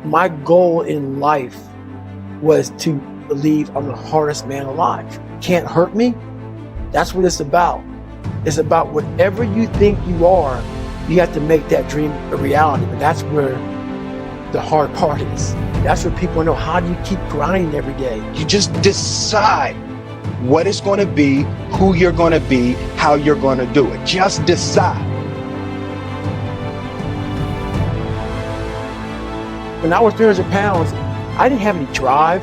My goal in life was to believe I'm the hardest man alive. Can't hurt me. That's what it's about. It's about whatever you think you are, you have to make that dream a reality. But that's where the hard part is. That's where people know, how do you keep grinding every day? You just decide what it's going to be, who you're going to be, how you're going to do it. Just decide. When I was 300 pounds, I didn't have any drive.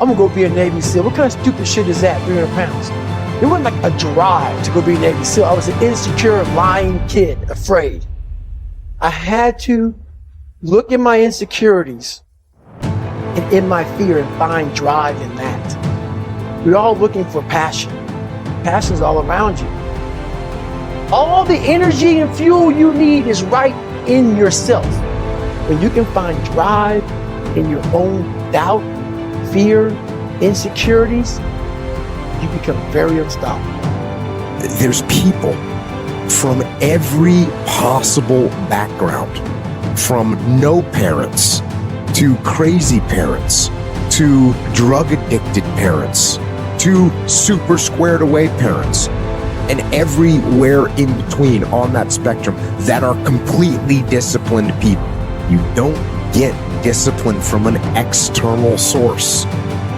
I'm gonna go be a Navy SEAL. What kind of stupid shit is that, 300 pounds? It wasn't like a drive to go be a Navy SEAL. I was an insecure, lying kid, afraid. I had to look at my insecurities and in my fear and find drive in that. We're all looking for passion. Passion is all around you. All the energy and fuel you need is right in yourself. When you can find drive in your own doubt, fear, insecurities, you become very unstoppable. There's people from every possible background, from no parents to crazy parents to drug addicted parents to super squared away parents, and everywhere in between on that spectrum that are completely disciplined people. You don't get discipline from an external source.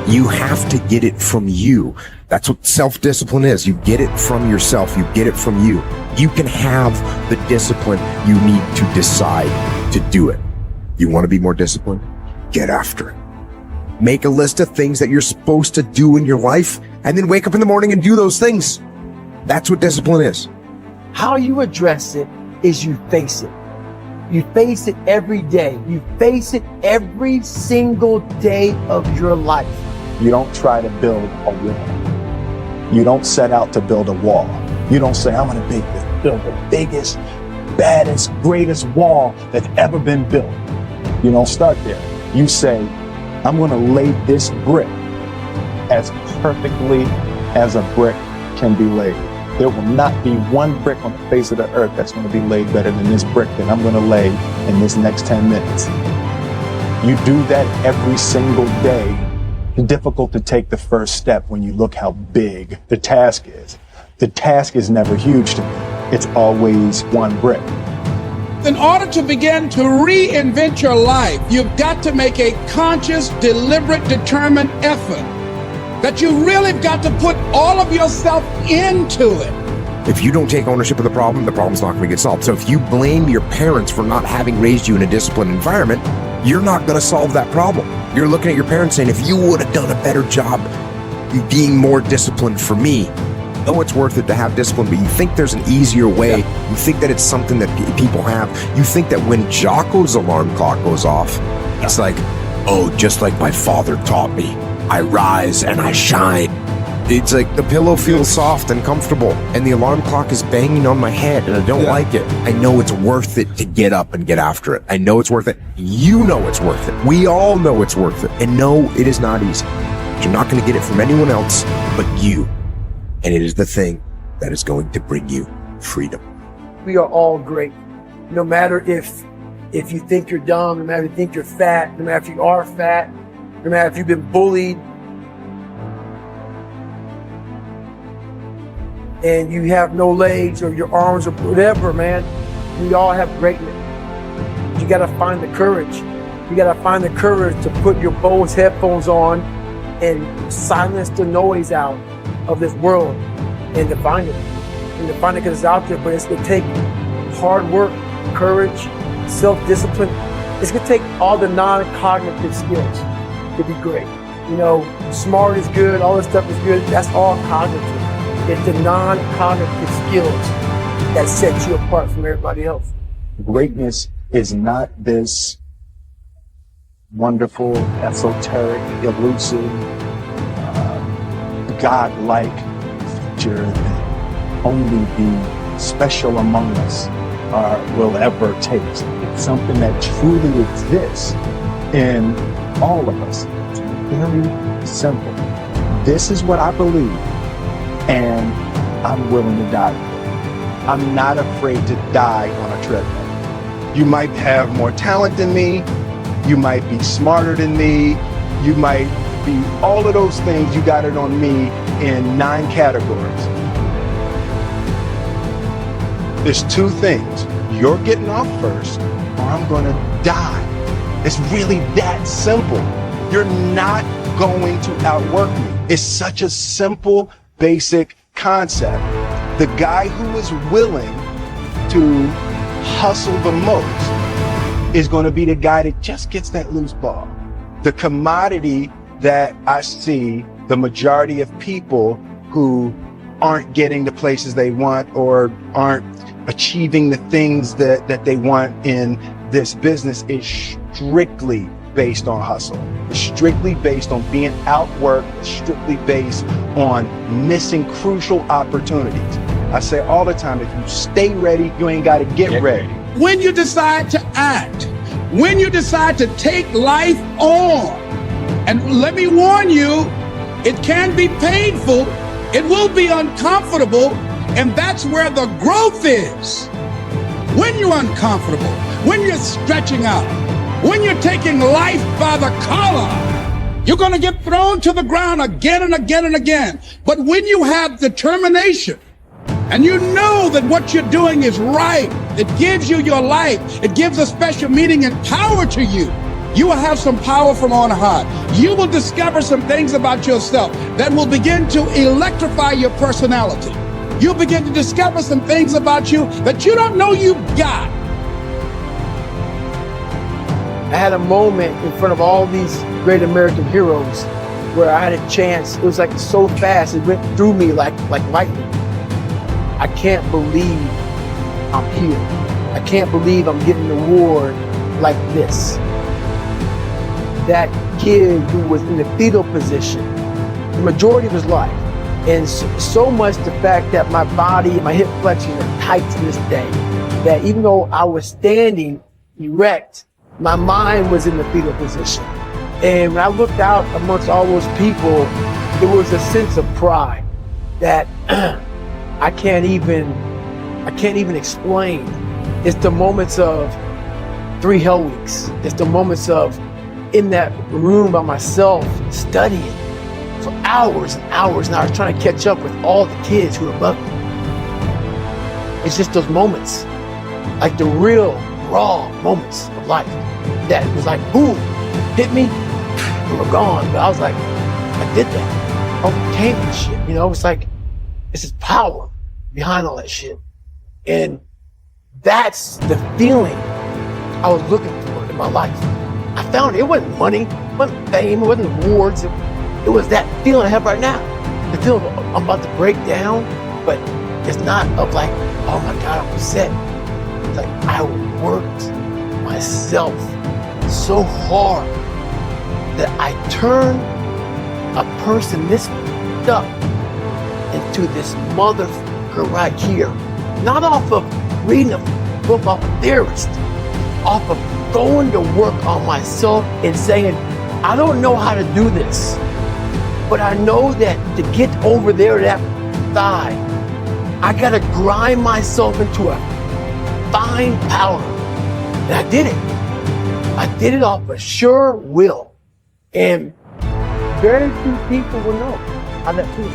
You have to get it from you. That's what self-discipline is. You get it from yourself. You get it from you. You can have the discipline you need to decide to do it. You want to be more disciplined? Get after it. Make a list of things that you're supposed to do in your life, and then wake up in the morning and do those things. That's what discipline is. How you address it is you face it. You face it every day. You face it every single day of your life. You don't try to build a wall. You don't set out to build a wall. You don't say, I'm going to build the biggest, baddest, greatest wall that's ever been built. You don't start there. You say, I'm going to lay this brick as perfectly as a brick can be laid. There will not be one brick on the face of the earth that's going to be laid better than this brick that I'm going to lay in this next 10 minutes. You do that every single day. It's difficult to take the first step when you look how big the task is. The task is never huge to me. It's always one brick. In order to begin to reinvent your life, you've got to make a conscious, deliberate, determined effort. That you really got to put all of yourself into it. If you don't take ownership of the problem's not going to get solved. So if you blame your parents for not having raised you in a disciplined environment, you're not going to solve that problem. You're looking at your parents saying, if you would have done a better job being more disciplined for me, know it's worth it to have discipline, but you think there's an easier way. You think that it's something that people have. You think that when Jocko's alarm clock goes off, it's like, oh, just like my father taught me. I rise and I shine. It's like the pillow feels soft and comfortable, and the alarm clock is banging on my head, and I don't like it. I know it's worth it to get up and get after it. I know it's worth it. You know it's worth it. We all know it's worth it. And no, it is not easy. You're not going to get it from anyone else but you. And it is the thing that is going to bring you freedom. We are all great. No matter if you think you're dumb, no matter if you think you're fat, no matter if you are fat, no matter if you've been bullied and you have no legs or your arms or whatever, man, we all have greatness. You gotta find the courage. You gotta find the courage to put your Bose headphones on and silence the noise out of this world and to find it. And to find it because it's out there, but it's gonna take hard work, courage, self-discipline. It's gonna take all the non-cognitive skills to be great. You know, smart is good, all this stuff is good, that's all cognitive. It's the non-cognitive skills that set you apart from everybody else. Greatness is not this wonderful, esoteric, elusive, God-like feature that only the special among us will ever taste. It's something that truly exists in all of us. It's very simple. This is what I believe, and I'm willing to die for it. I'm not afraid to die on a treadmill. You might have more talent than me. You might be smarter than me. You might be all of those things. You got it on me in 9 categories. There's 2 things. You're getting off first, or I'm gonna die. It's really that simple. You're not going to outwork me. It's such a simple, basic concept. The guy who is willing to hustle the most is going to be the guy that just gets that loose ball. The commodity that I see the majority of people who aren't getting the places they want or aren't achieving the things that they want in this business is strictly based on hustle. It's strictly based on being outworked. It's strictly based on missing crucial opportunities. I say all the time, if you stay ready, you ain't got to get ready. When you decide to act, when you decide to take life on, and let me warn you, it can be painful, it will be uncomfortable, and that's where the growth is. When you're uncomfortable, when you're stretching out, when you're taking life by the collar, you're going to get thrown to the ground again and again and again. But when you have determination and you know that what you're doing is right, it gives you your life, it gives a special meaning and power to you, you will have some power from on high. You will discover some things about yourself that will begin to electrify your personality. You'll begin to discover some things about you that you don't know you've got. I had a moment in front of all these great American heroes where I had a chance. It was like so fast, it went through me like lightning. I can't believe I'm here. I can't believe I'm getting an award like this. That kid who was in the fetal position the majority of his life, and so much the fact that my body and my hip flexors are tight to this day, that even though I was standing erect, my mind was in the fetal position. And when I looked out amongst all those people, there was a sense of pride that I can't even explain. It's the moments of 3 hell weeks. It's the moments of in that room by myself studying for hours and hours, and I was trying to catch up with all the kids who were above me. It's just those moments, like the real raw moments of life that was like, boom, hit me, and we're gone. But I was like, I did that. I overcame that shit. You know, it's like, it's this power behind all that shit. And that's the feeling I was looking for in my life. I found it. It wasn't money, it wasn't fame, it wasn't awards. It was that feeling I have right now. The feeling of I'm about to break down, but it's not of like, oh my God, I'm upset. It's like I worked myself so hard that I turned a person this up into this motherfucker right here. Not off of reading a book off a theorist, off of going to work on myself and saying, I don't know how to do this, but I know that to get over there, that thigh, I gotta grind myself into a fine powder. And I did it. I did it off of sure will. And very few people will know how that feels.